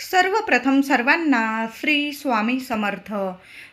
सर्वप्रथम सर्वांना श्री स्वामी समर्थ.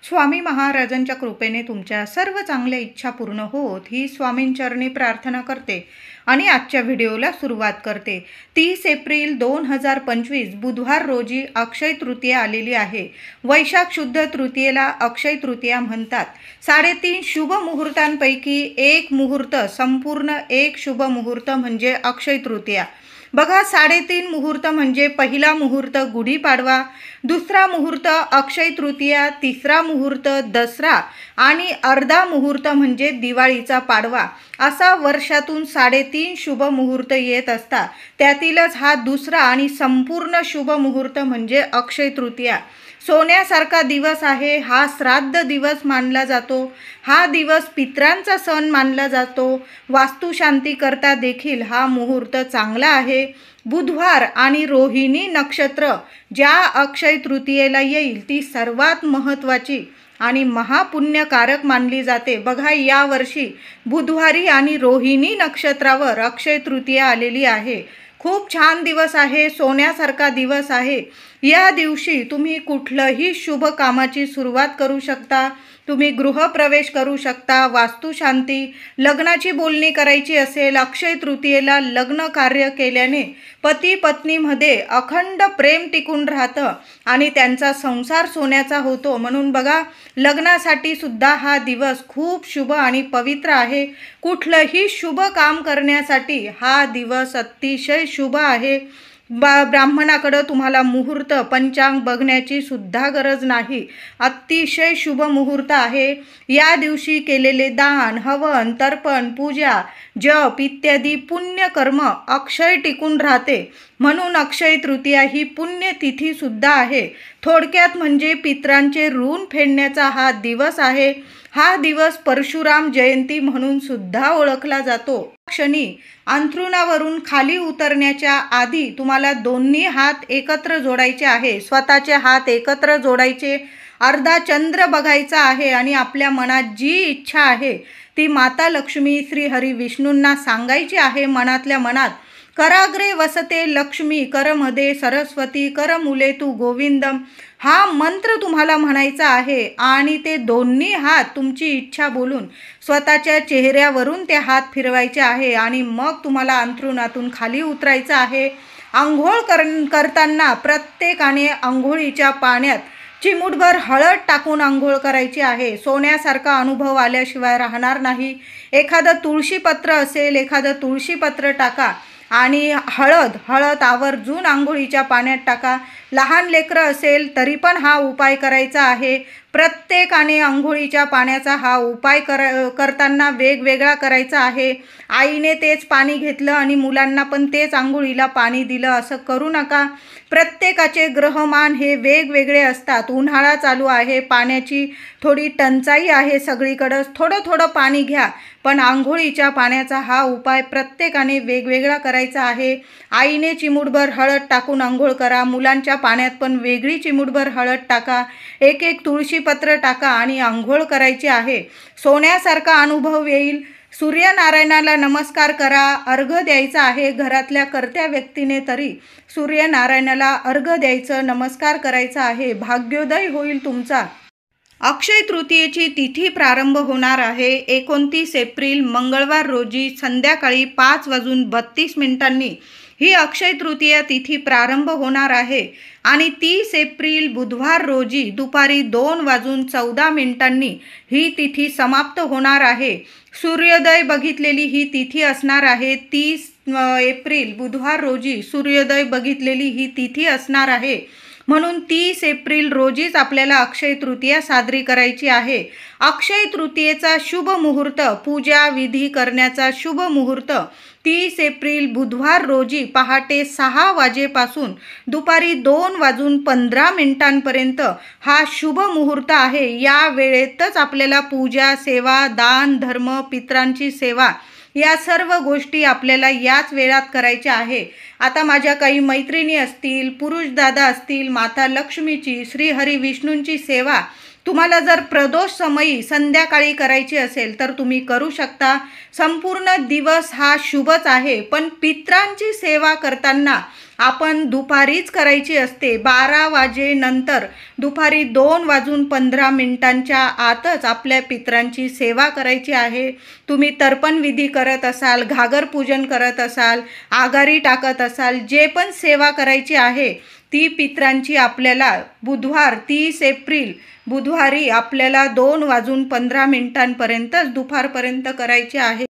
स्वामी महाराजांच्या कृपेने तुमच्या सर्व चांगल्या इच्छा पूर्ण होत ही स्वामींचरणी प्रार्थना करते आणि आजच्या व्हिडिओला सुरुवात करते. 30 एप्रिल 2025 बुधवार रोजी अक्षय तृतीया आलेली आहे. वैशाख शुद्ध तृतीयेला अक्षय तृतीया म्हणतात. 3.5 शुभ मुहूर्तांपैकी एक मुहूर्त, संपूर्ण एक शुभ मुहूर्त म्हणजे अक्षय तृतीया. बघा, 3.5 मुहूर्त म्हणजे पहिला मुहूर्त गुढीपाडवा, दुसरा मुहूर्त अक्षय तृतीया, तिसरा मुहूर्त दसरा आणि अर्धा मुहूर्त म्हणजे दिवाळीचा पाडवा. असा वर्षातून 3.5 शुभ मुहूर्त येत असतात. त्यातीलच हा दुसरा आणि संपूर्ण शुभ मुहूर्त म्हणजे अक्षय तृतीया. सोन्यासारखा दिवस आहे. हा श्राद्ध दिवस मानला जातो. हा दिवस पितरांचा सण मानला जातो. वास्तुशांती करता देखील हा मुहूर्त चांगला आहे. बुधवार आणि रोहिणी नक्षत्र ज्या अक्षय तृतीयेला येईल ती सर्वात महत्त्वाची आणि महापुण्यकारक मानली जाते. बघा, यावर्षी बुधवारी आणि रोहिणी नक्षत्रावर अक्षय तृतीया आलेली आहे. खूप छान दिवस आहे. सोन्यासारखा दिवस आहे. या दिवशी तुम्ही कुठलंही शुभ कामाची सुरुवात करू शकता. तुम्ही गृहप्रवेश करू शकता, वास्तुशांती, लग्नाची बोलणी करायची असेल. अक्षय तृतीयेला लग्न कार्य केल्याने पती पत्नीमध्ये अखंड प्रेम टिकून राहतं आणि त्यांचा संसार सोन्याचा होतो. म्हणून बघा, लग्नासाठी सुद्धा हा दिवस खूप शुभ आणि पवित्र आहे. कुठलंही शुभ काम करण्यासाठी हा दिवस अतिशय शुभ आहे. ब्राह्मणाकडं तुम्हाला मुहूर्त पंचांग बघण्याची सुद्धा गरज नाही. अतिशय शुभ मुहूर्त आहे. या दिवशी केलेले दान, हवन, तर्पण, पूजा, जप इत्यादी पुण्यकर्म अक्षय टिकून राहते. म्हणून अक्षय तृतीया ही पुण्यतिथी सुद्धा आहे. थोडक्यात म्हणजे पितरांचे ऋण फेडण्याचा हा दिवस आहे. हा दिवस परशुराम जयंती म्हणून सुद्धा ओळखला जातो. क्षणी अंथरुणावरून खाली उतरण्याच्या आधी तुम्हाला दोन्ही हात एकत्र जोडायचे आहे. स्वतःचे हात एकत्र जोडायचे. अर्धा चंद्र बघायचा आहे आणि आपल्या मनात जी इच्छा आहे ती माता लक्ष्मी श्री हरी विष्णूंना सांगायची आहे. मनातल्या मनात कराग्रे वसते लक्ष्मी, करमध्ये सरस्वती, करमुले तू गोविंदम हा मंत्र तुम्हाला म्हणायचा आहे आणि ते दोन्ही हात तुमची इच्छा बोलून स्वतःच्या चेहऱ्यावरून ते हात फिरवायचे आहे आणि मग तुम्हाला अंथरुणातून खाली उतरायचं आहे. आंघोळ करताना प्रत्येकाने आंघोळीच्या पाण्यात चिमूटभर हळद टाकून आंघोळ करायची आहे. सोन्यासारखा अनुभव आल्याशिवाय राहणार नाही. एखादं तुळशीपत्र असेल, एखादं तुळशीपत्र टाका आणि हळद आवर्जून आंघोळीच्या पाण्यात टाका. लहान लेकरं असेल तरी पण हा उपाय करायचा आहे. प्रत्येकाने आंघोळीच्या पाण्याचा हा उपाय करताना वेगवेगळा करायचा आहे. आईने तेच पाणी घेतलं आणि मुलांना पण तेच आंघोळीला पाणी दिलं असं करू नका. प्रत्येकाचे ग्रहमान हे वेगवेगळे असतात. उन्हाळा चालू आहे, पाण्याची थोडी टंचाई आहे सगळीकडं. थोडं पाणी घ्या, पण आंघोळीच्या पाण्याचा हा उपाय प्रत्येकाने वेगवेगळा करायचा आहे. आईने चिमूटभर हळद टाकून आंघोळ करा. मुलांच्या पाण्यात पण वेगळी चिमूटभर हळद टाका. एक तुळशीपत्र टाका आणि आंघोळ करायची आहे. सोन्यासारखा अनुभव येईल. सूर्यनारायणाला नमस्कार करा. अर्घ्य द्यायचा आहे. घरातल्या कर्त्या व्यक्तीने तरी सूर्यनारायणाला अर्घ्य द्यायचं, नमस्कार करायचा आहे. भाग्योदय होईल तुमचा. अक्षय तृतीयेची तिथी प्रारंभ होणार आहे 29 एप्रिल मंगळवार रोजी संध्याकाळी 5:32 ही अक्षय तृतीया तिथी प्रारंभ होणार आहे आणि 30 एप्रिल बुधवार रोजी दुपारी 2:14 ही तिथी समाप्त होणार आहे. सूर्योदय बघितलेली ही तिथी असणार आहे. 30 एप्रिल बुधवार रोजी सूर्योदय बघितलेली ही तिथी असणार आहे. म्हणून 30 एप्रिल रोजीच आपल्याला अक्षय तृतीया साजरी करायची आहे. अक्षय तृतीयेचा शुभ मुहूर्त, पूजा विधी करण्याचा शुभ मुहूर्त 30 एप्रिल बुधवार रोजी पहाटे 6 वाजेपासून दुपारी 2:15 हा शुभ मुहूर्त आहे. या वेळेतच आपल्याला पूजा, सेवा, दान, धर्म, पितरांची सेवा या सर्व गोष्टी आपल्याला याच वेळात करायच्या आहे. आता माझ्या काही मैत्रिणी असतील, पुरुष दादा असतील, माता लक्ष्मीची, श्री हरी विष्णूंची सेवा तुम्हाला जर प्रदोष समयी संध्याकाळी करायची असेल तर तुम्ही करू शकता. संपूर्ण दिवस हा शुभच आहे, पण पितरांची सेवा करताना आपण दुपारीच करायची असते. 12 वाजेनंतर दुपारी 2:15 आतच आपल्या पितरांची सेवा करायची आहे. तुम्ही तर्पण विधी करत असाल, घागर पूजन करत असाल, आघारी टाकत असाल, जे पण सेवा करायची आहे ती पितरांची आपल्याला बुधवार 30 एप्रिल बुधवारी आपल्याला 2:15 दुपारपर्यंत करायचे आहे.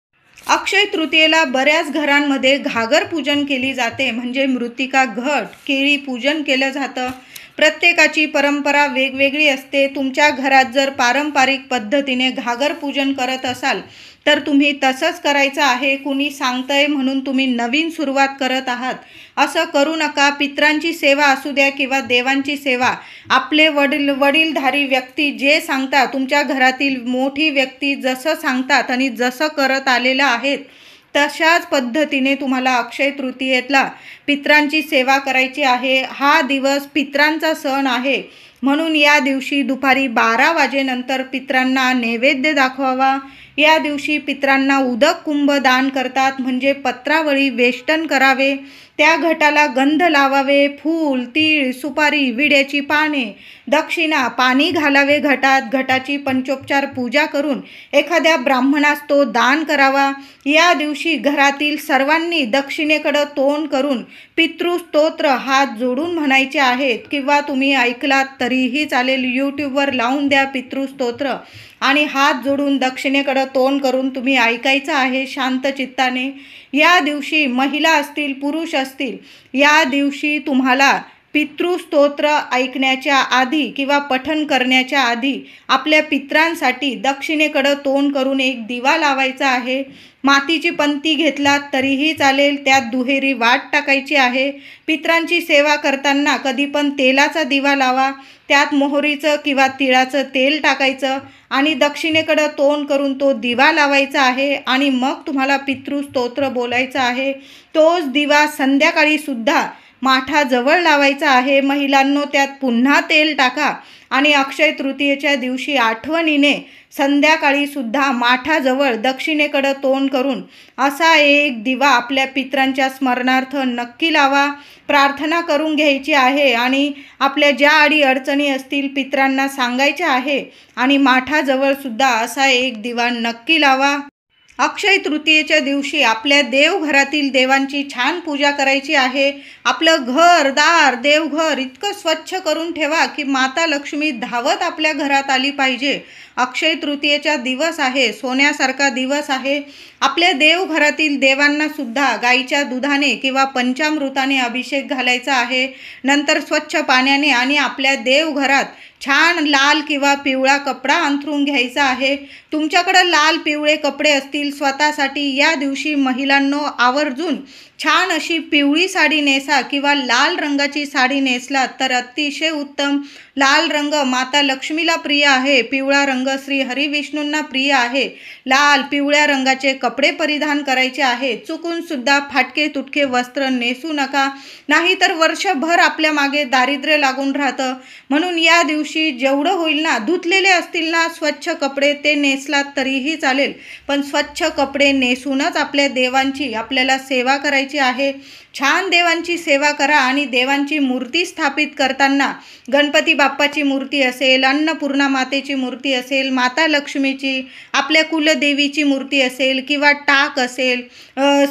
अक्षय तृतीयेला बऱ्याच घरांमध्ये घागर पूजन केली जाते, म्हणजे मृत्तिका घट केळी पूजन केलं जातं. प्रत्येकाची परंपरा वेगवेगळी असते. तुमच्या घरात जर पारंपरिक पद्धतीने घागर पूजन करत असाल तर तुम्ही तसंच करायचं आहे. कुणी सांगतंय म्हणून तुम्ही नवीन सुरुवात करत आहात असं करू नका. पितरांची सेवा असू द्या किंवा देवांची सेवा, आपले वडीलधारी व्यक्ती जे सांगतात, तुमच्या घरातील मोठी व्यक्ती जसं सांगतात आणि जसं करत आलेलं आहेत तशाच पद्धतीने तुम्हाला अक्षय तृतीयेला पितरांची सेवा करायची आहे. हा दिवस पितरांचा सण आहे, म्हणून या दिवशी दुपारी 12 वाजेनंतर पितरांना नैवेद्य दाखवावा. या दिवशी पितरांना उदक कुंभ दान करतात, म्हणजे पत्रावळी वेष्टन करावे. त्या घटाला गंध लावावे, फूल, तीळ, सुपारी, विड्याची पाने, दक्षिणा, पाणी घालावे घटात. घटाची पंचोपचार पूजा करून एखाद्या ब्राह्मणास तो दान करावा. या दिवशी घरातील सर्वांनी दक्षिणेकडं तोंड करून पितृस्तोत्र हात जोडून म्हणायचे आहेत, किंवा तुम्ही ऐकलात तरीही चालेल. यूट्यूबवर लावून द्या पितृस्तोत्र आणि हात जोडून दक्षिणेकडं तोंड करून तुम्ही ऐकायचं आहे शांत चित्ताने. या दिवशी महिला असतील, पुरुष असतील, या दिवशी तुम्हाला पितृस्तोत्र ऐकण्याच्या आधी किंवा पठण करण्याच्या आधी आपल्या पितरांसाठी दक्षिणेकडं तोंड करून एक दिवा लावायचा आहे. मातीची पंती घेतलात तरीही चालेल, त्यात दुहेरी वाट टाकायची आहे. पितरांची सेवा करताना कधी पण तेलाचा दिवा लावा, त्यात मोहरीचं किंवा तिळाचं तेल टाकायचं आणि दक्षिणेकडं तोंड करून तो दिवा लावायचा आहे आणि मग तुम्हाला पितृस्तोत्र बोलायचं आहे. तोच दिवा संध्याकाळी सुद्धा माठाजवळ लावायचा आहे. महिलांनो, त्यात पुन्हा तेल टाका आणि अक्षय तृतीयेच्या दिवशी आठवणीने संध्याकाळी सुद्धा माठाजवळ दक्षिणेकडं तोंड करून असा एक दिवा आपल्या पितरांच्या स्मरणार्थ नक्की लावा. प्रार्थना करून घ्यायची आहे आणि आपल्या ज्या अडीअडचणी असतील पितरांना सांगायच्या आहे आणि माठाजवळ सुद्धा असा एक दिवा नक्की लावा. अक्षय तृतीयेच्या दिवशी आपल्या देवघरातील देवांची छान पूजा करायची आहे. आपलं घर दार देवघर इतकं स्वच्छ करून ठेवा की माता लक्ष्मी धावत आपल्या घरात आली पाहिजे. अक्षय तृतीयेचा दिवस आहे, सोन्यासारखा दिवस आहे. आपल्या देवघरातील देवांना सुद्धा गाईच्या दुधाने किंवा पंचामृताने अभिषेक घालायचा आहे. नंतर स्वच्छ पाण्याने आणि आपल्या देवघरात छान लाल किंवा पिवळा कपडा अंथरून घ्यायचा आहे. तुमच्याकडे लाल पिवळे कपडे असतील स्वतःसाठी, या दिवशी महिलांनो आवर्जून छान अशी पिवळी साडी नेसा किंवा लाल रंगाची साडी नेसलात तर अतिशय उत्तम. लाल रंग माता लक्ष्मीला प्रिय आहे, पिवळा रंग श्री हरिविष्णूंना प्रिय आहे. लाल पिवळ्या रंगाचे कपडे परिधान करायचे आहे. चुकून सुद्धा फाटके तुटके वस्त्र नेसू नका, नाहीतर वर्षभर आपल्या मागे दारिद्र्य लागून राहतं. म्हणून या दिवशी जेवढं होईल ना, धुतलेले असतील ना स्वच्छ कपडे ते नेसलात तरीही चालेल, पण स्वच्छ कपडे नेसूनच आपल्या देवांची आपल्याला सेवा करायची आहे. छान देवांची सेवा करा आणि देवांची मूर्ती स्थापित करताना गणपती बाप्पाची मूर्ती असेल, अन्नपूर्णा मातेची मूर्ती असेल, माता लक्ष्मीची, आपल्या कुलदेवीची मूर्ती असेल किंवा टाक असेल,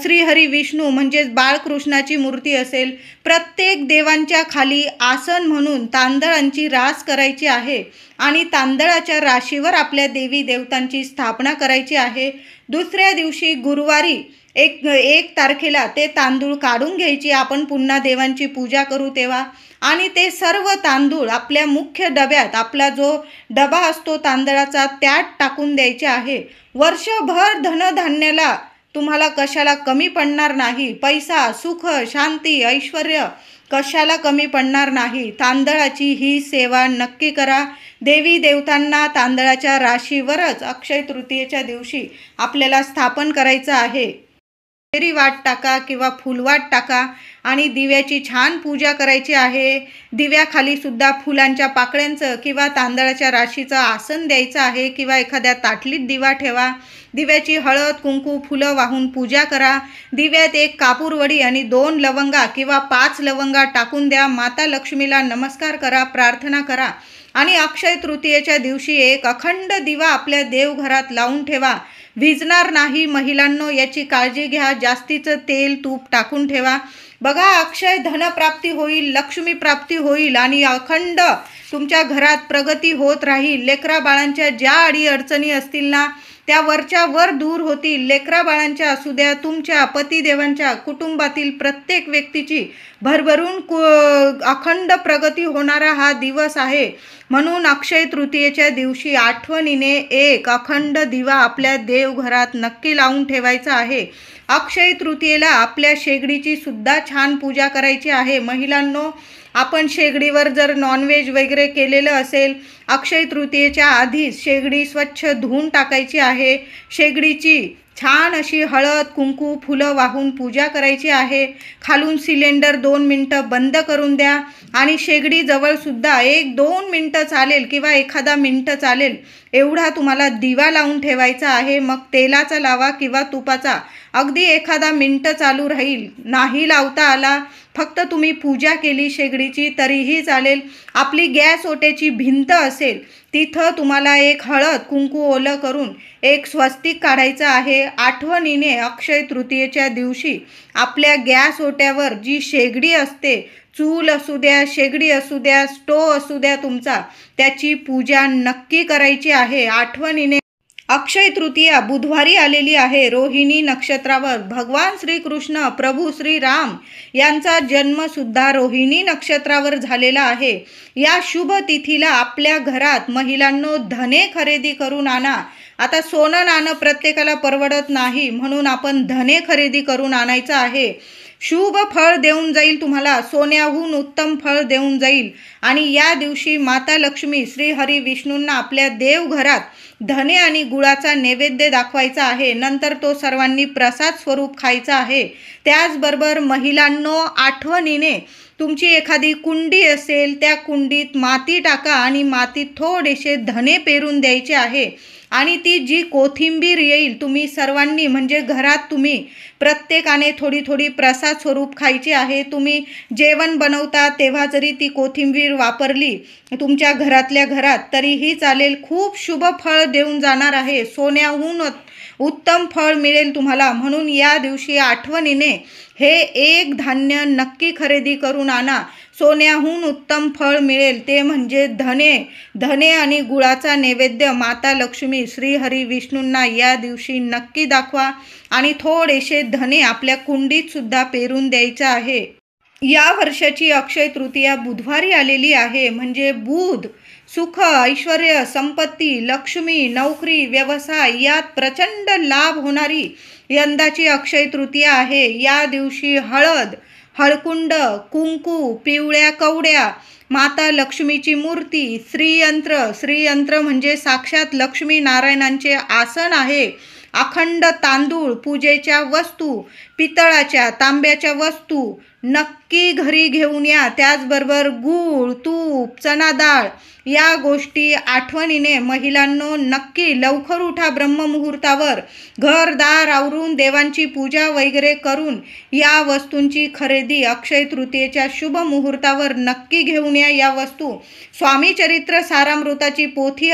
श्रीहरी विष्णू म्हणजेच बाळकृष्णाची मूर्ती असेल, प्रत्येक देवांच्या खाली आसन म्हणून तांदळांची रास करायची आहे आणि तांदळाच्या राशीवर आपल्या देवी देवतांची स्थापना करायची आहे. दुसऱ्या दिवशी गुरुवारी एक तारखेला ते तांदूळ काढून घ्यायची, आपण पुन्हा देवांची पूजा करू तेव्हा, आणि ते सर्व तांदूळ आपल्या मुख्य डब्यात, आपला जो डबा असतो तांदळाचा त्यात टाकून द्यायचे आहे. वर्षभर धनधान्याला तुम्हाला कशाला कमी पडणार नाही. पैसा, सुख, शांती, ऐश्वर कशाला कमी पडणार नाही. तांदळाची ही सेवा नक्की करा. देवी देवतांना तांदळाच्या राशीवरच अक्षय तृतीयेच्या दिवशी आपल्याला स्थापन करायचं आहे. वाट टाका किंवा फुलवाट टाका आणि दिव्याची छान पूजा करायची आहे. दिव्याखाली सुद्धा फुलांच्या पाकळ्यांचं किंवा तांदळाच्या राशीचं आसन द्यायचं आहे किंवा एखाद्या ताटलीत दिवा ठेवा. दिव्याची हळद कुंकू फुलं वाहून पूजा करा. दिव्यात 1 कापूरवडी आणि 2 लवंगा किंवा 5 लवंगा टाकून द्या. माता लक्ष्मीला नमस्कार करा, प्रार्थना करा आणि अक्षय तृतीयेच्या दिवशी एक अखंड दिवा आपल्या देवघरात लावून ठेवा. विझणार नाही महिलांनो, याची काळजी घ्या. जास्तीचं तेल तूप टाकून ठेवा. बघा, अक्षय धनप्राप्ती होईल, लक्ष्मी प्राप्ती होईल आणि अखंड तुमच्या घरात प्रगती होत राहील. लेकरा बाळांच्या ज्या अडीअडचणी असतील ना, त्या वरच्या वर दूर होतील. लेकरा बाळांच्या असू द्या, तुमच्या पतिदेवांच्या, कुटुंबातील प्रत्येक व्यक्तीची भरभरून अखंड प्रगती होणारा हा दिवस आहे. म्हणून अक्षय तृतीयेच्या दिवशी आठवणीने एक अखंड दिवा आपल्या देवघरात नक्की लावून ठेवायचा आहे. अक्षय तृतीयेला आपल्या शेगडीची सुद्धा छान पूजा करायची आहे. महिलांनो, आपण शेगडीवर जर नॉनव्हेज वगैरे केलेलं असेल, अक्षय तृतीयेच्या आधीच शेगडी स्वच्छ धुवून टाकायची आहे. शेगडीची छान अशी हळद कुंकू फुलं वाहून पूजा करायची आहे. खालून सिलेंडर 2 मिनटं बंद करून द्या आणि शेगडीजवळ सुद्धा 1-2 मिनटं चालेल किंवा एखादा मिनटं चालेल एवढा तुम्हाला दिवा लावून ठेवायचा आहे. मग तेलाचा लावा किंवा तुपाचा, अगदी एखादा मिनटं चालू राहील. नाही लावता आला, फक्त तुम्ही पूजा केली शेगडीची तरीही चालेल. आपली गॅस ओट्याची भिंत असेल तिथं तुम्हाला एक हळद कुंकू ओलं करून एक स्वस्तिक काढायचं आहे. आठवणीने अक्षय तृतीयेच्या दिवशी आपल्या गॅस ओट्यावर जी शेगडी असते, चूल असू द्या, शेगडी असू द्या, स्टोव असू द्या तुमचा, त्याची पूजा नक्की करायची आहे. आठवणीने अक्षय तृतीया बुधवारी आलेली आहे. रोहिणी नक्षत्रावर भगवान श्रीकृष्ण प्रभू श्रीराम यांचा जन्मसुद्धा रोहिणी नक्षत्रावर झालेला आहे. या शुभ तिथीला आपल्या घरात महिलांनो धने खरेदी करून आणा. आता सोनं नाणं प्रत्येकाला परवडत नाही, म्हणून आपण धने खरेदी करून आणायचं आहे. शुभ फळ देऊन जाईल तुम्हाला, सोन्याहून उत्तम फळ देऊन जाईल. आणि या दिवशी माता लक्ष्मी श्री हरी विष्णूंना आपल्या देवघरात धने आणि गुळाचा नैवेद्य दाखवायचा आहे. नंतर तो सर्वांनी प्रसाद स्वरूप खायचा आहे. त्याचबरोबर महिलांनो, आठवणीने तुमची एखादी कुंडी असेल, त्या कुंडीत माती टाका आणि मातीत थोडेसे धने पेरून द्यायचे आहे. आणि ती जी कोथिंबीर येईल, तुम्ही सर्वांनी म्हणजे घरात तुम्ही प्रत्येकाने थोडी थोडी प्रसाद स्वरूप खायची आहे. तुम्ही जेवण बनवता तेव्हा जरी ती कोथिंबीर वापरली तुमच्या घरातल्या घरात तरीही चालेल. खूप शुभ फळ देऊन जाणार आहे. सोन्याहून उत्तम फळ मिळेल तुम्हाला. म्हणून या दिवशी आठवणीने हे एक धान्य नक्की खरेदी करून आणा. सोन्याहून उत्तम फळ मिळेल ते म्हणजे धने आणि गुळाचा नैवेद्य माता लक्ष्मी श्री हरी विष्णूंना या दिवशी नक्की दाखवा आणि थोडेसे धने आपल्या कुंडीत सुद्धा पेरून द्यायचं आहे. या वर्षाची अक्षय तृतीया बुधवारी आलेली आहे. म्हणजे बुध सुख ऐश्वर्य संपत्ती लक्ष्मी नोकरी व्यवसाय यात प्रचंड लाभ होणारी यंदाची अक्षय तृतीया आहे. या दिवशी हळकुंड कुंकू पिवळ्या कवड्या माता लक्ष्मीची मूर्ती श्रीयंत्र म्हणजे साक्षात लक्ष्मी नारायणांचे आसन आहे. अखंड तांदूळ पूजेच्या वस्तू पितळाच्या तांब्याच्या वस्तू नक्की घरी घेऊन या. त्याचबरोबर गूळ तूप चणा डाळ या गोष्टी आठवणीने महिलांनो नक्की लवकर उठा. ब्रह्ममुहूर्तावर घरदार आवरून देवांची पूजा वगैरे करून या वस्तूंची खरेदी अक्षय तृतीयेच्या शुभ मुहूर्तावर नक्की घेऊन या. या वस्तू स्वामी चरित्र सारामृताची पोथी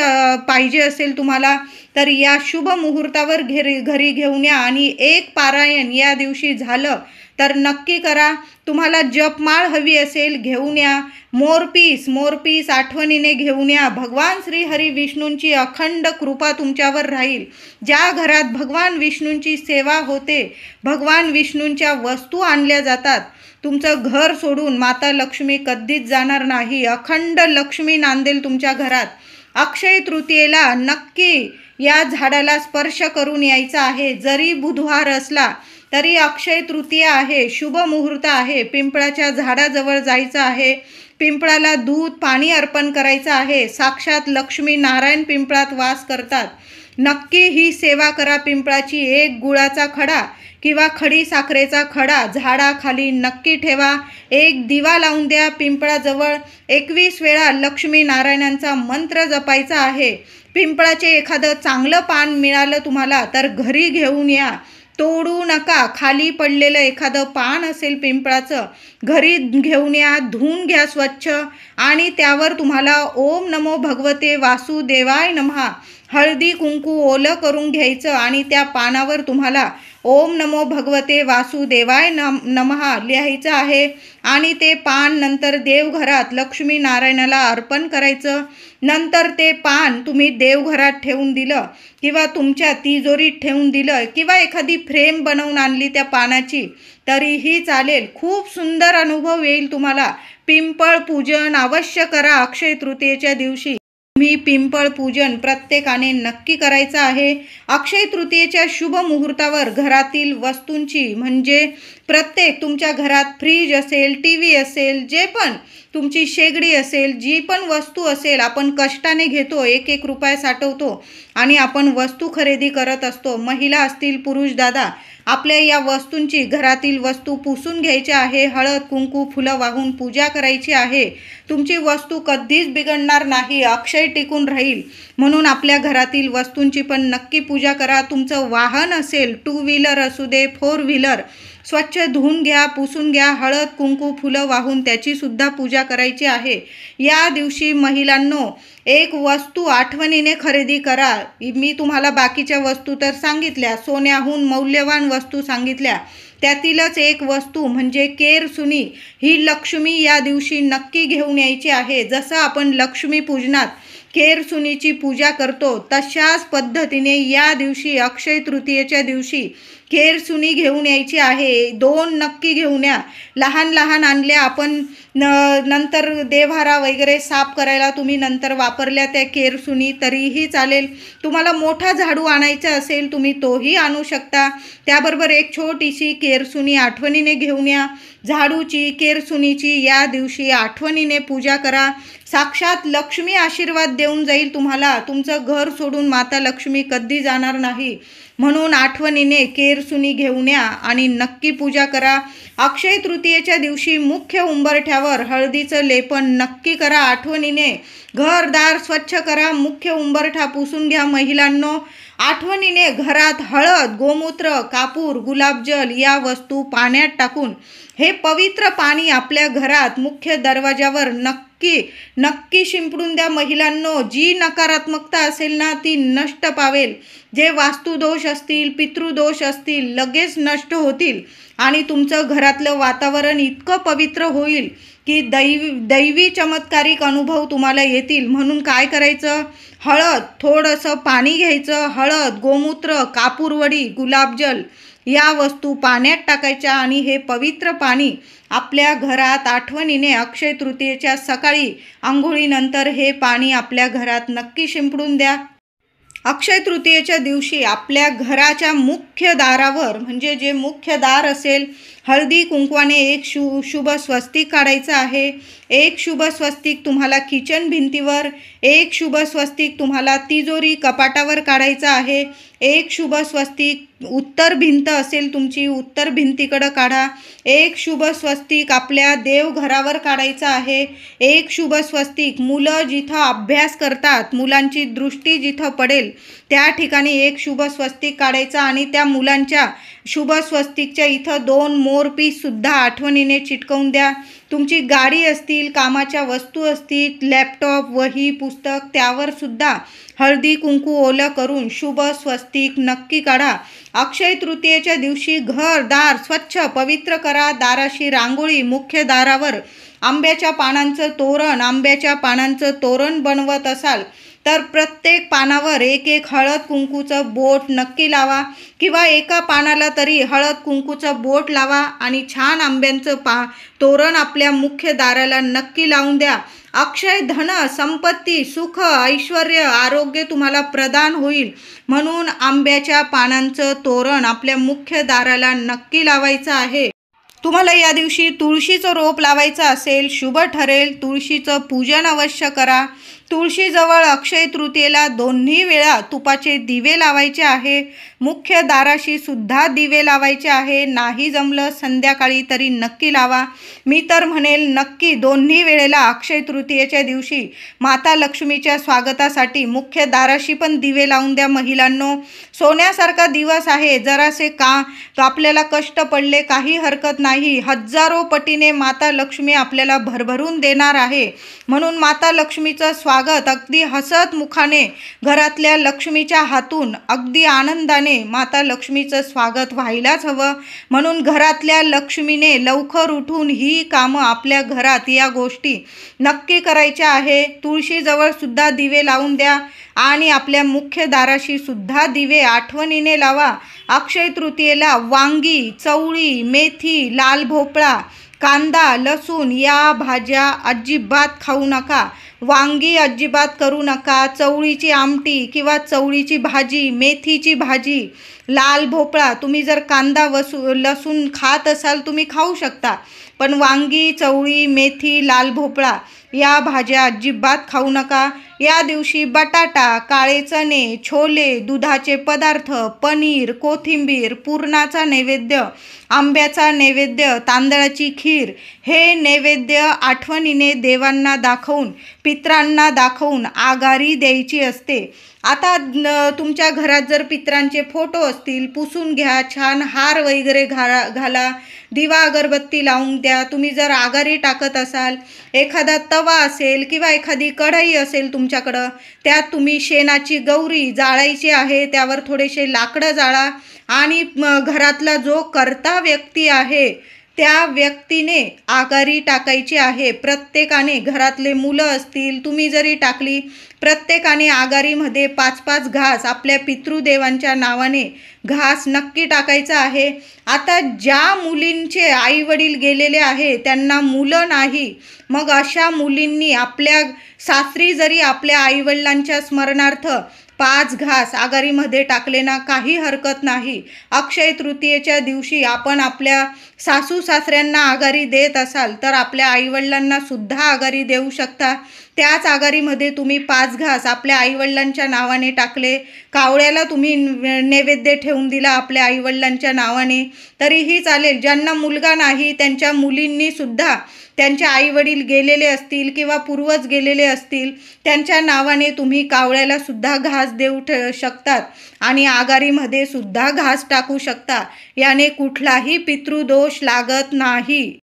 पाहिजे असेल तुम्हाला तर या शुभ मुहूर्तावर घरी घेऊन या. आणि एक पारायण या दिवशी झालं तर नक्की करा. तुम्हाला जपमाळ हवी असेल घेऊन या. मोरपीस आठवणीने घेऊन या. भगवान श्री हरी विष्णूंची अखंड कृपा तुमच्यावर राहील. ज्या घरात भगवान विष्णूंची सेवा होते, भगवान विष्णूंच्या वस्तू आणल्या जातात, तुमचं घर सोडून माता लक्ष्मी कधीच जाणार नाही. अखंड लक्ष्मी नांदेल तुमच्या घरात. अक्षय तृतीयेला नक्की या झाडाला स्पर्श करून यायचा आहे. जरी बुधवार असला तरी अक्षय तृतीया आहे, शुभ मुहूर्त आहे. पिंपळाच्या झाडाजवळ जायचं आहे. पिंपळाला दूध पाणी अर्पण करायचं आहे. साक्षात लक्ष्मी नारायण पिंपळात वास करतात. नक्की ही सेवा करा पिंपळाची. एक गुळाचा खडा किंवा खडी साखरेचा खडा झाडाखाली नक्की ठेवा. एक दिवा लावून द्या पिंपळाजवळ. 21 वेळा लक्ष्मी नारायणांचा मंत्र जपायचा आहे. पिंपळाचे एखादं चांगलं पान मिळालं तुम्हाला तर घरी घेऊन या, तोडू नका. खाली पडलेलं एखादं पान असेल पिंपळाचं घरी घेऊन या, धुवून घ्या स्वच्छ आणि त्यावर तुम्हाला ओम नमो भगवते वासुदेवाय नमः हळदी कुंकू ओलं करून घ्यायचं आणि त्या पानावर तुम्हाला ओम नमो भगवते वासुदेवाय नमः लिहायचं आहे आणि ते पान नंतर देवघरात लक्ष्मी नारायणाला अर्पण करायचं. नंतर ते पान तुम्ही देवघरात ठेवून दिलं किंवा तुमच्या तिजोरीत ठेवून दिलं किंवा एखादी फ्रेम बनवून आणली त्या पानाची तरीही चालेल. खूप सुंदर अनुभव येईल तुम्हाला. पिंपळ पूजन अवश्य करा अक्षय तृतीयेच्या दिवशी. तुम्ही पिंपळ पूजन प्रत्येकाने नक्की करायचं आहे. अक्षय तृतीयेच्या शुभ मुहूर्तावर घरातील वस्तूंची म्हणजे प्रत्येक तुमच्या घरात फ्रीज असेल, TV असेल, जे पण तुमची शेगडी असेल, जी पण वस्तू असेल आपण कष्टाने घेतो, 1-1 रुपया साठवतो आणि आपण वस्तू खरेदी करत असतो. महिला असतील, पुरुष दादा, आपल्या या वस्तूंची घरातील वस्तू पुसून घ्यायच्या आहे. हळद कुंकू फुलं वाहून पूजा करायची आहे. तुमची वस्तू कधीच बिघडणार नाही, अक्षय टिकून राहील. म्हणून आपल्या घरातील वस्तूंची पण नक्की पूजा करा. तुमचं वाहन असेल, 2 व्हीलर असू दे, 4 व्हीलर, स्वच्छ धुवून घ्या, पुसून घ्या. हळद कुंकू फुलं वाहून त्याची सुद्धा पूजा करायची आहे. या दिवशी महिलांनो एक वस्तू आठवणीने खरेदी करा. मी तुम्हाला बाकीच्या वस्तू तर सांगितल्या, सोन्याहून मौल्यवान वस्तू सांगितल्या, त्यातीलच एक वस्तू म्हणजे केरसुनी. ही लक्ष्मी या दिवशी नक्की घेऊन यायची आहे. जसं आपण लक्ष्मी पूजनात केरसुनीची पूजा करतो तशाच पद्धतीने या दिवशी अक्षय तृतीयेच्या दिवशी केरसुनी घेऊन यायची आहे. 2 नक्की घेऊन या. लहान लहान आणल्या आपण नंतर देव्हारा वगैरे साफ करायला तुम्ही नंतर वापरल्या त्या केरसुनी तरीही चालेल. तुम्हाला मोठा झाडू आणायचा असेल तुम्ही तोही आणू शकता. त्याबरोबर एक छोटीशी केरसुनी आठवणीने घेऊन या. झाडूची केरसुनीची या दिवशी आठवणीने पूजा करा. साक्षात लक्ष्मी आशीर्वाद देऊन जाईल तुम्हाला. तुमचं घर सोडून माता लक्ष्मी कधी जाणार नाही. म्हणून आठवणीने केरसुनी घेऊन या आणि नक्की पूजा करा. अक्षय तृतीयेच्या दिवशी मुख्य उंबरठ्यावर हळदीचं लेपन नक्की करा. आठवणीने घरदार स्वच्छ करा. मुख्य उंबरठा पुसून घ्या महिलांनो. आठवणीने घरात हळद, गोमूत्र, कापूर, गुलाबजल या वस्तू पाण्यात टाकून हे पवित्र पाणी आपल्या घरात मुख्य दरवाजावर नक्की शिंपडून द्या महिलांनो. जी नकारात्मकता असेल ना ती नष्ट पावेल. जे वास्तुदोष असतील, पितृदोष असतील लगेच नष्ट होतील आणि तुमचं घरातलं वातावरण इतकं पवित्र होईल की दैवी चमत्कारिक अनुभव तुम्हाला येतील. म्हणून काय करायचं, हळद, थोडंसं पाणी घ्यायचं, हळद, गोमूत्र, कापूरवडी, गुलाबजल या वस्तू पाण्यात टाकायच्या आणि हे पवित्र पाणी आपल्या घरात आठवणीने अक्षय तृतीयेच्या सकाळी आंघोळीनंतर हे पाणी आपल्या घरात नक्की शिंपडून द्या. अक्षय तृतीयेच्या दिवशी आपल्या घराच्या मुख्य दारावर म्हणजे जे मुख्य दार असेल हळदी कुंकवाने एक शुभ स्वस्तिक काढायचं आहे. एक शुभ स्वस्तिक तुम्हाला किचन भिंतीवर, एक शुभ स्वस्तिक तुम्हाला तिजोरी कपाटावर काढायचं आहे. एक शुभ स्वस्तिक उत्तर भिंत असेल तुमची उत्तर भिंतीकडं काढा. एक शुभ स्वस्तिक आपल्या देवघरावर काढायचं आहे. एक शुभ स्वस्तिक मुलं जिथं अभ्यास करतात, मुलांची दृष्टी जिथं पडेल त्या ठिकाणी एक शुभ स्वस्तिक काढायचा आणि त्या मुलांच्या शुभ स्वस्तिकच्या इथं 2 मोरपीससुद्धा आठवणीने चिटकवून द्या. तुमची गाडी असतील, कामाच्या वस्तू असतील, लॅपटॉप, वही, पुस्तक त्यावर सुद्धा हळदी कुंकू ओलं करून शुभ स्वस्तिक नक्की काढा. अक्षय तृतीयेच्या दिवशी घर दार स्वच्छ पवित्र करा. दाराशी रांगोळी, मुख्य दारावर आंब्याच्या पानांचं तोरण बनवत असाल तर प्रत्येक पानावर एक हळद कुंकूचं बोट नक्की लावा किंवा एका पानाला तरी हळद कुंकूचं बोट लावा आणि छान आंब्यांचं तोरण आपल्या मुख्य दाराला नक्की लावून द्या. अक्षय धन, संपत्ती, सुख, ऐश्वर, आरोग्य तुम्हाला प्रदान होईल. म्हणून आंब्याच्या पानांचं तोरण आपल्या मुख्य दाराला नक्की लावायचं आहे. तुम्हाला या दिवशी तुळशीचं रोप लावायचं असेल, शुभ ठरेल. तुळशीचं पूजन अवश्य करा. तुळशीजवळ अक्षय तृतीयेला दोन्ही वेळा तुपाचे दिवे लावायचे आहे. मुख्य दाराशी सुद्धा दिवे लावायचे आहे. नाही जमलं संध्याकाळी तरी नक्की लावा. मी तर म्हणेल नक्की दोन्ही वेळेला अक्षय तृतीयेच्या दिवशी माता लक्ष्मीच्या स्वागतासाठी मुख्य दाराशी पण दिवे लावून द्या. महिलांनो, सोन्यासारखा दिवस आहे. जरासे तो आपल्याला कष्ट पडले काही हरकत नाही. हजारो पटीने माता लक्ष्मी आपल्याला भरभरून देणार आहे. म्हणून माता लक्ष्मीचं स्वागत अगदी हसत मुखाने घरातल्या लक्ष्मीच्या हातून अगदी आनंदाने माता लक्ष्मीचं स्वागत व्हायलाच हवं. म्हणून घरातल्या लक्ष्मीने लवकर उठून ही कामं आपल्या घरात या गोष्टी नक्की करायच्या आहे. तुळशीजवळ सुद्धा दिवे लावून द्या आणि आपल्या मुख्य दाराशी सुद्धा दिवे आठवणीने लावा. अक्षय तृतीयेला वांगी, चवळी, मेथी, लाल भोपळा, कांदा, लसूण या भाज्या अजिबात खाऊ नका. वांगी अजिबात करू नका. चवळीची आमटी किंवा चवळीची भाजी, मेथीची भाजी, लाल भोपळा, तुम्ही जर कांदा लसूण खात असाल तुम्ही खाऊ शकता, पण वांगी, चवळी, मेथी, लाल भोपळा या भाज्या अजिबात खाऊ नका. या दिवशी बटाटा, काळे चणे, छोले, दुधाचे पदार्थ, पनीर, कोथिंबीर, पुरणाचा नैवेद्य, आंब्याचा नैवेद्य, तांदळाची खीर हे नैवेद्य आठवणीने देवांना दाखवून, पितरांना दाखवून आगारी द्यायची असते. आता तुमच्या घरात जर पितरांचे फोटो असतील, पुसून घ्या, छान हार वगैरे घाला, दिवा अगरबत्ती लावून द्या. तुम्ही जर आगारी टाकत असाल, एखादा तवा असेल किंवा एखादी कढई असेल तुमच्याकडं, त्यात तुम्ही शेणाची गौरी जाळायची आहे. त्यावर थोडेसे लाकडं जाळा आणि घरातला जो कर्ता व्यक्ती आहे त्या व्यक्तीने आगारी टाकायची आहे. प्रत्येकाने, घरातले मुलं असतील, तुम्ही जरी टाकली, प्रत्येकाने आगारीमध्ये 5-5 घास आपल्या पितृदेवांच्या नावाने घास नक्की टाकायचा आहे. आता ज्या मुलींचे आई वडील गेलेले आहे त्यांना मुलं नाही, मग अशा मुलींनी आपल्या सासरी जरी आपल्या आईवडिलांच्या स्मरणार्थ 5 घास आगारीमध्ये टाकले ना, काही हरकत नाही. अक्षय तृतीयेच्या दिवशी आपण आपल्या सासू सासऱ्यांना आगारी देत असाल तर आपल्या आईवडिलांना सुद्धा आगारी देऊ शकता. त्याच आगारीमध्ये तुम्ही 5 घास आपल्या आईवडिलांच्या नावाने टाकले, कावळ्याला तुम्ही नैवेद्य ठेवून दिला आपल्या आईवडिलांच्या नावाने तरीही चालेल. ज्यांना मुलगा नाही त्यांच्या मुलींनी सुद्धा त्यांचे आईवडील गेलेले असतील किंवा पूर्वज गेलेले असतील त्यांच्या नावाने तुम्ही कावळ्याला सुद्धा घास देऊ शकतात आणि आगारीमध्ये सुद्धा घास टाकू शकता. याने कुठलाही पितृदोष लागत नाही.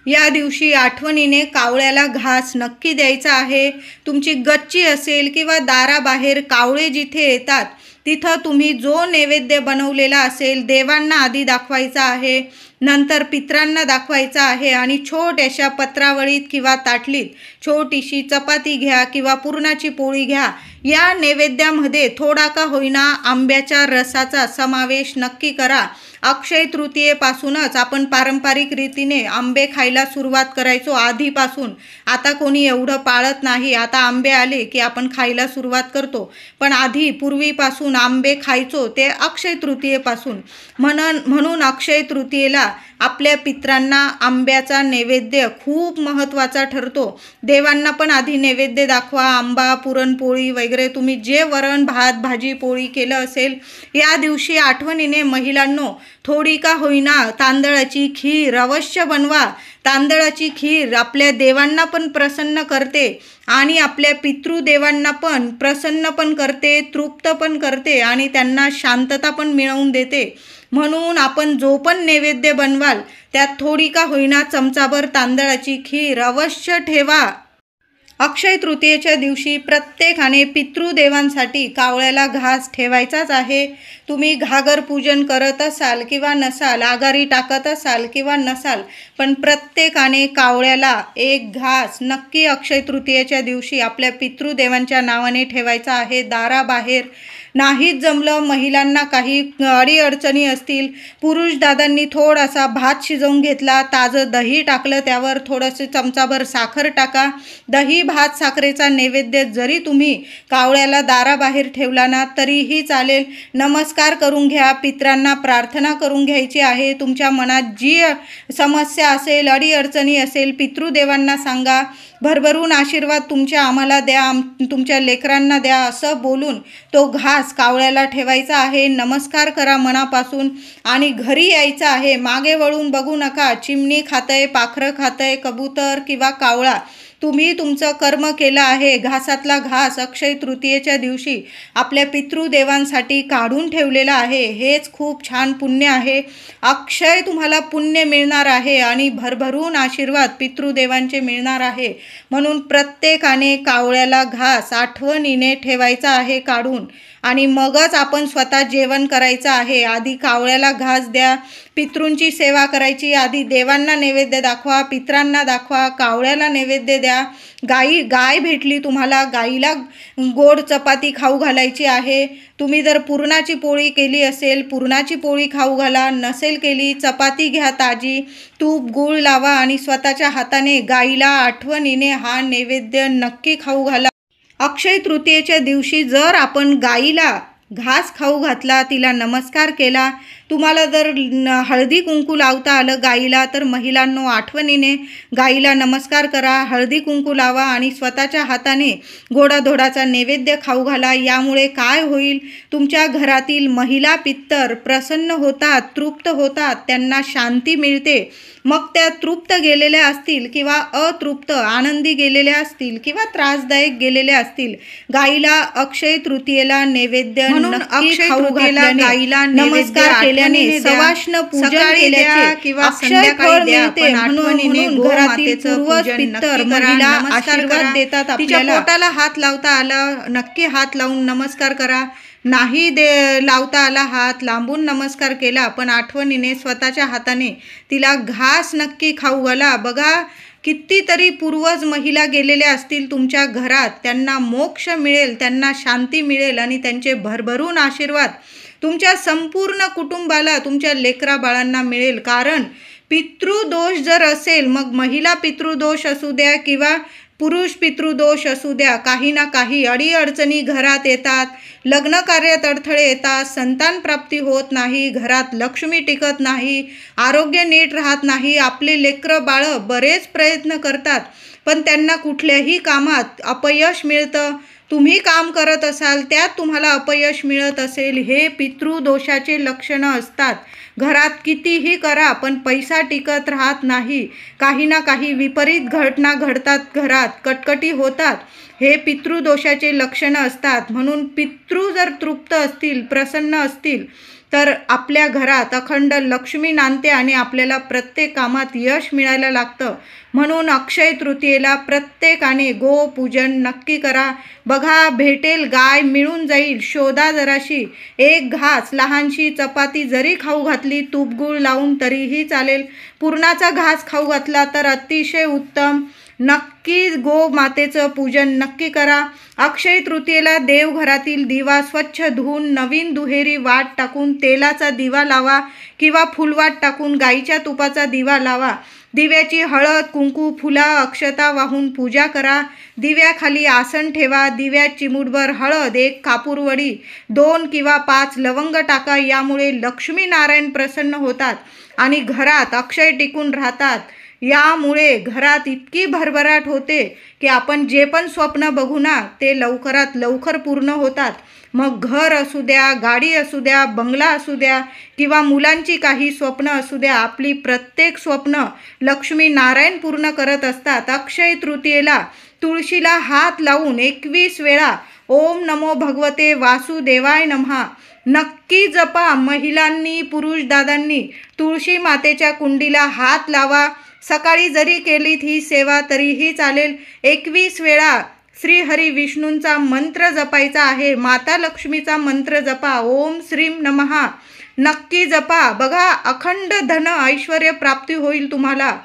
या दिवशी आठवणीने कावळ्याला घास नक्की द्यायचा आहे. तुमची गच्ची असेल किंवा दाराबाहेर कावळे जिथे येतात तिथं तुम्ही जो नैवेद्य बनवलेला असेल देवांना आधी दाखवायचा आहे, नंतर पितरांना दाखवायचा आहे आणि छोट्याशा पत्रावळीत किंवा ताटलीत छोटीशी चपाती घ्या किंवा पुरणाची पोळी घ्या. या नैवेद्यामध्ये थोडा का होईना आंब्याच्या रसाचा समावेश नक्की करा. अक्षय तृतीयेपासूनच आपण पारंपरिक रीतीने आंबे खायला सुरुवात करायचो आधीपासून. आता कोणी एवढं पाळत नाही. आता आंबे आले की आपण खायला सुरुवात करतो, पण आधी पूर्वीपासून आंबे खायचो ते अक्षय तृतीयेपासून. म्हणून अक्षय तृतीयेला आपल्या पितरांना आंब्याचा नैवेद्य खूप महत्त्वाचा ठरतो. देवांना पण आधी नैवेद्य दाखवा. आंबा, पुरणपोळी वगैरे तुम्ही जे वरण भात भाजी पोळी केलं असेल या दिवशी आठवणीने महिलांनो थोडी का होईना तांदळाची खीर अवश्य बनवा. तांदळाची खीर आपल्या देवांना पण प्रसन्न करते आणि आपल्या पितृदेवांना पण प्रसन्न पण करते, तृप्त पण करते आणि त्यांना शांतता पण मिळवून देते. म्हणून आपण जो पण नैवेद्य बनवाल त्यात थोडी का होईना चमचाभर तांदळाची खीर अवश्य ठेवा. अक्षय तृतीयेच्या दिवशी प्रत्येकाने पितृदेवांसाठी कावळ्याला घास ठेवायचाच आहे. तुम्ही घागर पूजन करत असाल किंवा नसाल, आगारी टाकत असाल किंवा नसाल, पण प्रत्येकाने कावळ्याला एक घास नक्की अक्षय तृतीयेच्या दिवशी आपल्या पितृदेवांच्या नावाने ठेवायचा आहे. दाराबाहेर नाहीच जमलं, महिलांना काही अडीअडचणी असतील, पुरुष दादांनी थोडासा भात शिजवून घेतला, ताजं दही टाकलं, त्यावर थोडंसं चमचाभर साखर टाका. दही भात साखरेचा नैवेद्य जरी तुम्ही कावळ्याला दाराबाहेर ठेवला ना तरीही चालेल. नमस्कार करून घ्या, पितरांना प्रार्थना करून घ्यायची आहे. तुमच्या मनात जी समस्या असेल, अडीअडचणी असेल, पितृदेवांना सांगा. भरभरून आशीर्वाद तुमच्या आम्हाला द्या, तुमच्या लेकरांना द्या असं बोलून तो घास कावळ्याला ठेवायचा आहे. नमस्कार करा मनापासून आणि घरी यायचं आहे. मागे वळून बघू नका. चिमणी खातंय, पाखरं खातंय, कबूतर किंवा कावळा, तुम्ही तुमचं कर्म केलं आहे. घासातला घास अक्षय तृतीयेच्या दिवशी आपल्या पितृदेवांसाठी काढून ठेवलेला आहे. हेच खूप छान पुण्य आहे. अक्षय तुम्हाला पुण्य मिळणार आहे आणि भरभरून आशीर्वाद पितृदेवांचे मिळणार आहे. म्हणून प्रत्येकाने कावळ्याला घास आठवणीने ठेवायचा आहे काढून आणि मगच आपण स्वतः जेवण करायचं आहे. आधी कावळ्याला घास द्या, पितृंची सेवा करायची. आधी देवांना नैवेद्य दाखवा, पितरांना दाखवा, कावळ्याला नैवेद्य द्या. गाय भेटली तुम्हाला, गाईला गोड चपाती खाऊ घालायची आहे. तुम्ही जर पुरणाची पोळी केली असेल, पुरणाची पोळी खाऊ घाला. नसेल केली, चपाती घ्या ताजी, तूप गूळ लावा आणि स्वतःच्या हाताने गाईला आठवणीने हा नैवेद्य नक्की खाऊ घाला. अक्षय तृतीयेच्या दिवशी जर आपण गाईला घास खाऊ घातला, तिला नमस्कार केला, तुम्हाला जर हळदी कुंकू लावता आलं गाईला, तर महिलांनो आठवणीने गाईला नमस्कार करा, हळदी कुंकू लावा आणि स्वतःच्या हाताने गोडाधोडाचा नैवेद्य खाऊ घाला. यामुळे काय होईल, तुमच्या घरातील महिला पितर प्रसन्न होतात, तृप्त होतात, त्यांना शांती मिळते. मग त्या तृप्त गेलेल्या असतील किंवा अतृप्त आनंदी गेलेल्या असतील किंवा त्रासदायक गेलेल्या असतील, गाईला अक्षय तृतीयेला नैवेद्य नक्की खाऊ घातल्याने, गाईला नमस्कार केल्याने, सवाष्ण पूजन केल्याने किंवा संध्याकाळी मिळते. म्हणून घरातील पूर्वज पितर महिला आशीर्वाद देतात आपल्याला. पोटाला हात लावता आला, नक्की हात लावून नमस्कार करा. नाही लावता आला हात, लांबून नमस्कार केला, पण आठवणीने स्वतःच्या हाताने तिला घास नक्की खाऊ घाला. बघा, कितीतरी पूर्वज महिला गेलेल्या असतील तुमच्या घरात, त्यांना मोक्ष मिळेल, त्यांना शांती मिळेल आणि त्यांचे भरभरून आशीर्वाद तुमच्या संपूर्ण कुटुंबाला, तुमच्या लेकरा बाळांना मिळेल. कारण पितृदोष जर असेल, मग महिला पितृदोष असू द्या किंवा पुरुष पितृदोष असू द्या, काही ना काही अडीअडचणी घरात येतात, लग्न कार्यात अडथळे येतात, संतान प्राप्ती होत नाही, घरात लक्ष्मी टिकत नाही, आरोग्य नीट राहत नाही. आपले लेकरं बाळं बरेच प्रयत्न करतात, पण त्यांना कुठल्याही कामात अपयश मिळतं. तुम्ही काम करत असाल, त्यात तुम्हाला अपयश मिळत असेल, हे पितृदोषाचे लक्षणं असतात. घरात कितीही करा, पण पैसा टिकत राहत नाही. काही ना काही विपरीत घटना घडतात, घरात कटकटी होतात, हे पितृदोषाचे लक्षणं असतात. म्हणून पितृ जर तृप्त असतील, प्रसन्न असतील, तर आपल्या घरात अखंड लक्ष्मी नांदते आणि आपल्याला प्रत्येक कामात यश मिळायला लागतं. म्हणून अक्षय तृतीयेला प्रत्येकाने गोपूजन नक्की करा. बघा, भेटेल गाय मिळून जाईल, शोधा जराशी. एक घास लहानशी चपाती जरी खाऊ घातली, तूप गूळ लावून तरीही चालेल. पुरणाचा घास खाऊ घातला तर अतिशय उत्तम. नक्की गो मातेचं पूजन नक्की करा. अक्षय तृतीयेला देवघरातील दिवा स्वच्छ धुवून नवीन दुहेरी वाट टाकून तेलाचा दिवा लावा किंवा फुलवाट टाकून गाईच्या तुपाचा दिवा लावा. दिव्याची हळद, कुंकू, फुला, अक्षता वाहून पूजा करा. दिव्याखाली आसन ठेवा. दिव्यात चिमूटभर हळद, 1 कापूरवडी, 2 किंवा 5 लवंग टाका. यामुळे लक्ष्मी नारायण प्रसन्न होतात आणि घरात अक्षय टिकून राहतात. यामुळे घरात इतकी भरभराट होते की आपण जे पण स्वप्न बघू ना, ते लवकरात लवकर पूर्ण होतात. मग घर असू द्या, गाडी असू द्या, बंगला असू द्या किंवा मुलांची काही स्वप्न असू द्या, आपली प्रत्येक स्वप्न लक्ष्मी नारायण पूर्ण करत असतात. अक्षय तृतीयेला तुळशीला हात लावून 21 वेळा ओम नमो भगवते वासुदेवाय नमः नक्की जपा. महिलांनी, पुरुष दादांनी तुळशी मातेच्या कुंडीला हात लावा. सकाळी जरी केलीत ही सेवा तरीही चालेल. 21 वेळा श्री हरी विष्णूंचा मंत्र जपायचा आहे. माता लक्ष्मीचा मंत्र जपा. ओम श्रीम नमः नक्की जपा. बघा, अखंड धन ऐश्वर्य प्राप्ती होईल तुम्हाला.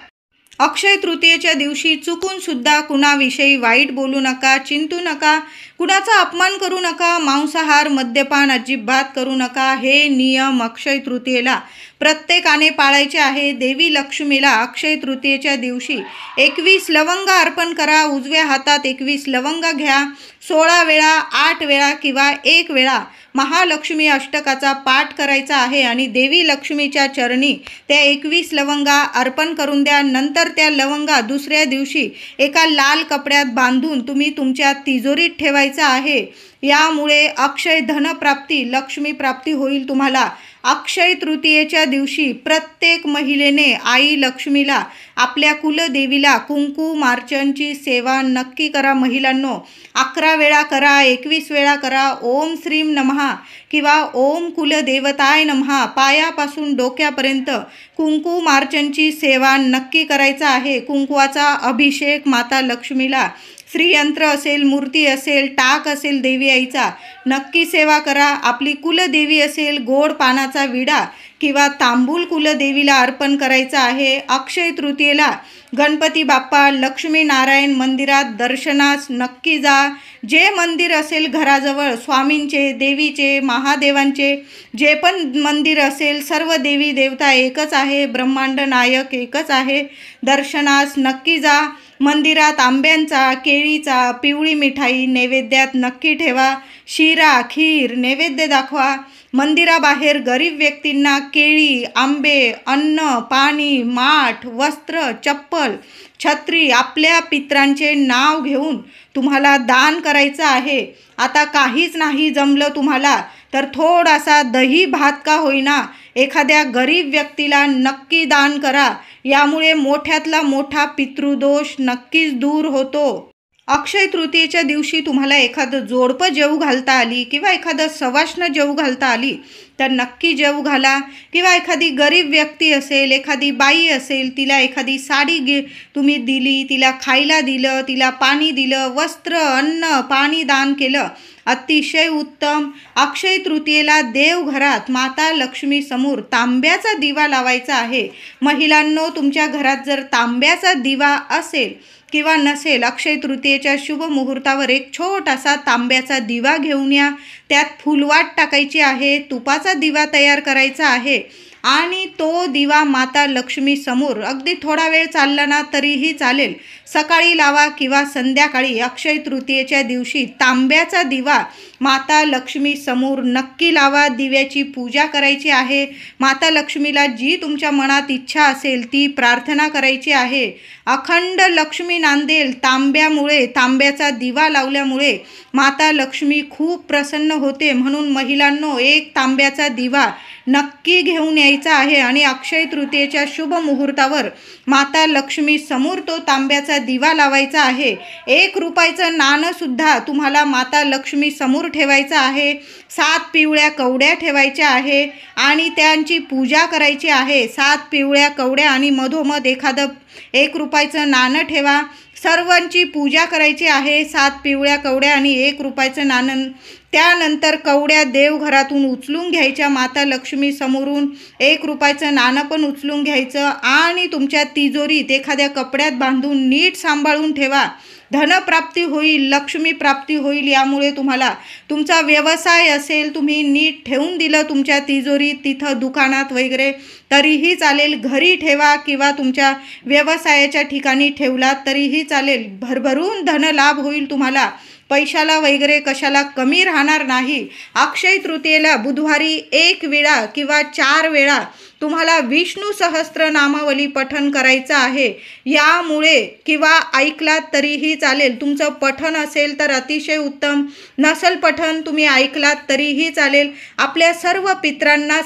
अक्षय तृतीयेच्या दिवशी चुकून सुद्धा कुणाविषयी वाईट बोलू नका, चिंतू नका. कुणाचा अपमान करू नका, मांसाहार मद्यपान अजिबात करू नका. हे नियम अक्षय तृतीयेला प्रत्येकाने पाळायचे आहे. देवी लक्ष्मीला अक्षय तृतीयेच्या दिवशी 21 लवंग अर्पण करा. उजव्या हातात 21 लवंग घ्या. 16 वेळा, 8 वेळा किंवा 1 वेळा महालक्ष्मी अष्टकाचा पाठ करायचा आहे आणि देवी लक्ष्मीच्या चरणी त्या 21 लवंगा अर्पण करून द्या. नंतर त्या लवंगा दुसऱ्या दिवशी एका लाल कपड्यात बांधून तुम्ही तुमच्या तिजोरीत ठेवायचा आहे. यामुळे अक्षय धनप्राप्ती, लक्ष्मी प्राप्ती होईल तुम्हाला. अक्षय तृतीयेच्या दिवशी प्रत्येक महिलेने आई लक्ष्मीला, आपल्या कुलदेवीला कुंकुमार्चनची सेवा नक्की करा. महिलांनो, 11 वेळा करा, 21 वेळा करा. ओम श्रीम नमः किंवा ओम कुलदेवताय नमः पायापासून डोक्यापर्यंत कुंकुमार्चनची सेवा नक्की करायचा आहे. कुंकुवाचा अभिषेक माता लक्ष्मीला, श्रीयंत्र असेल, मूर्ती असेल, टाक असेल देवी आईचा, नक्की सेवा करा. आपली कुलदेवी असेल, गोड पानाचा विडा किंवा तांबूल कुलदेवीला अर्पण करायचा आहे. अक्षय तृतीयेला गणपती बाप्पा, लक्ष्मी नारायण मंदिरात दर्शनास नक्की जा. जे मंदिर असेल घराजवळ, स्वामींचे, देवीचे, महादेवांचे जे पण मंदिर असेल, सर्व देवी देवता एकच आहे, ब्रह्मांड नायक एकच आहे. दर्शनास नक्की जा. मंदिरात आंब्यांचा, केळीचा, पिवळी मिठाई नैवेद्यात नक्की ठेवा. शिरा, खीर नैवेद्य दाखवा. मंदिराबाहेर गरीब व्यक्तींना केळी, आंबे, अन्न, पाणी, माठ, वस्त्र, चप्पल, छत्री आपल्या पितरांचे नाव घेऊन तुम्हाला दान करायचं आहे. आता काहीच नाही जमलं तुम्हाला तर थोडासा दही भात का होईना एखाद्या गरीब व्यक्तीला नक्की दान करा. यामुळे मोठ्यातला मोठा पितृदोष नक्कीच दूर होतो. अक्षय तृतीयेच्या दिवशी तुम्हाला एखादं जोडपं जेवू घालता आली किंवा एखादं सवाष्ण जेवू घालता आली तर नक्की जेवू घाला. किंवा एखादी गरीब व्यक्ती असेल, एखादी बाई असेल, तिला एखादी साडी तुम्ही दिली, तिला खायला दिलं, तिला पाणी दिलं, वस्त्र, अन्न, पाणी दान केलं, अतिशय उत्तम. अक्षय तृतीयेला देवघरात माता लक्ष्मी समोर तांब्याचा दिवा लावायचा आहे. महिलांनो, तुमच्या घरात जर तांब्याचा दिवा असेल किंवा नसेल, अक्षय तृतीयेच्या शुभ मुहूर्तावर एक छोटासा तांब्याचा दिवा घेऊन या. त्यात फुलवाट टाकायची आहे, तुपाचा दिवा तयार करायचा आहे आणि तो दिवा माता लक्ष्मी समोर अगदी थोडा वेळ चालला ना तरीही चालेल. सकाळी लावा किंवा संध्याकाळी अक्षय तृतीयेच्या दिवशी तांब्याचा दिवा माता लक्ष्मी समोर नक्की लावा. दिव्याची पूजा करायची आहे. माता लक्ष्मीला जी तुमच्या मनात इच्छा असेल ती प्रार्थना करायची आहे. अखंड लक्ष्मी नांदेल. तांब्यामुळे, तांब्याचा दिवा लावल्यामुळे माता लक्ष्मी खूप प्रसन्न होते. म्हणून महिलांनो, एक तांब्याचा दिवा नक्की घेऊन यायचा आहे आणि अक्षय तृतीयेच्या शुभ मुहूर्तावर माता लक्ष्मी समोर तो तांब्याचा दिवा लावायचा आहे. 1 रुपयाचं नाणंसुद्धा तुम्हाला माता लक्ष्मी समोर ठेवायचं आहे. 7 पिवळ्या कवड्या ठेवायच्या आहे आणि त्यांची पूजा करायची आहे. 7 पिवळ्या कवड्या आणि मधोमध एखादं 1 रुपयाचं नाणं ठेवा. सर्वांची पूजा करायची आहे. 7 पिवळ्या कवड्या आणि 1 रुपयाचं नाणं. त्यानंतर कवड्या देवघरातून उचलून घ्यायच्या माता लक्ष्मी समोरून. 1 रुपयाचं नाणं पण उचलून घ्यायचं आणि तुमच्या तिजोरीत एखाद्या कपड्यात बांधून नीट सांभाळून ठेवा. धनप्राप्ती होईल, लक्ष्मी प्राप्ती होईल. यामुळे तुम्हाला तुमचा व्यवसाय असेल, तुम्ही नीट ठेवून दिलं तुमच्या तिजोरीत, तिथं दुकानात वगैरे तरीही चालेल. घरी ठेवा किंवा तुमच्या व्यवसायाच्या ठिकाणी ठेवलात तरीही चालेल. भरभरून धनलाभ होईल तुम्हाला. पैशाला वगैरे कशाला कमी राहणार नाही. अक्षय तृतीयेला बुधवारी 1 वेळा किंवा 4 वेळा तुम्हाला विष्णू सहस्त्रनामावली पठण करायचं आहे. यामुळे किंवा ऐकलात तरीही चालेल. तुमचं पठण असेल तर अतिशय उत्तम, नसल पठण तुम्ही ऐकलात तरीही चालेल. आपल्या सर्व पितरांना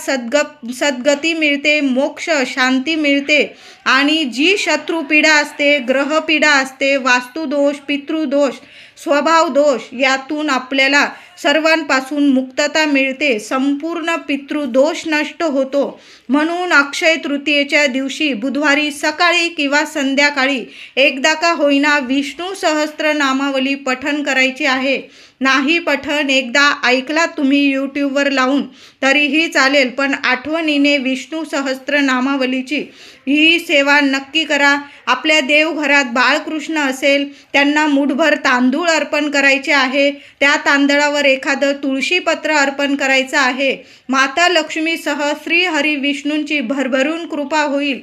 सद्गती मिळते, मोक्ष, शांती मिळते आणि जी शत्रुपीडा असते, ग्रहपीडा असते, वास्तुदोष, पितृदोष, स्वभाव दोष यातून आपल्याला सर्वांपासून मुक्तता मिळते. संपूर्ण पितृदोष नष्ट होतो. म्हणून अक्षय तृतीयेच्या दिवशी बुधवारी सकाळी किंवा संध्याकाळी एकदा का होईना विष्णू सहस्त्रनामावली पठण करायची आहे. नाही पठण एकदा ऐकला तुम्ही यूट्यूबवर लावून तरीही चालेल, पण आठवणीने विष्णू सहस्त्रनामावलीची ही सेवा नक्की करा. आपल्या देवघरात बाळकृष्ण असेल, त्यांना मुठभर तांदूळ अर्पण करायचे आहे. त्या तांदळावर एखादं तुळशीपत्र अर्पण करायचं आहे. माता लक्ष्मीसह श्री हरी विष्णूंची भरभरून कृपा होईल.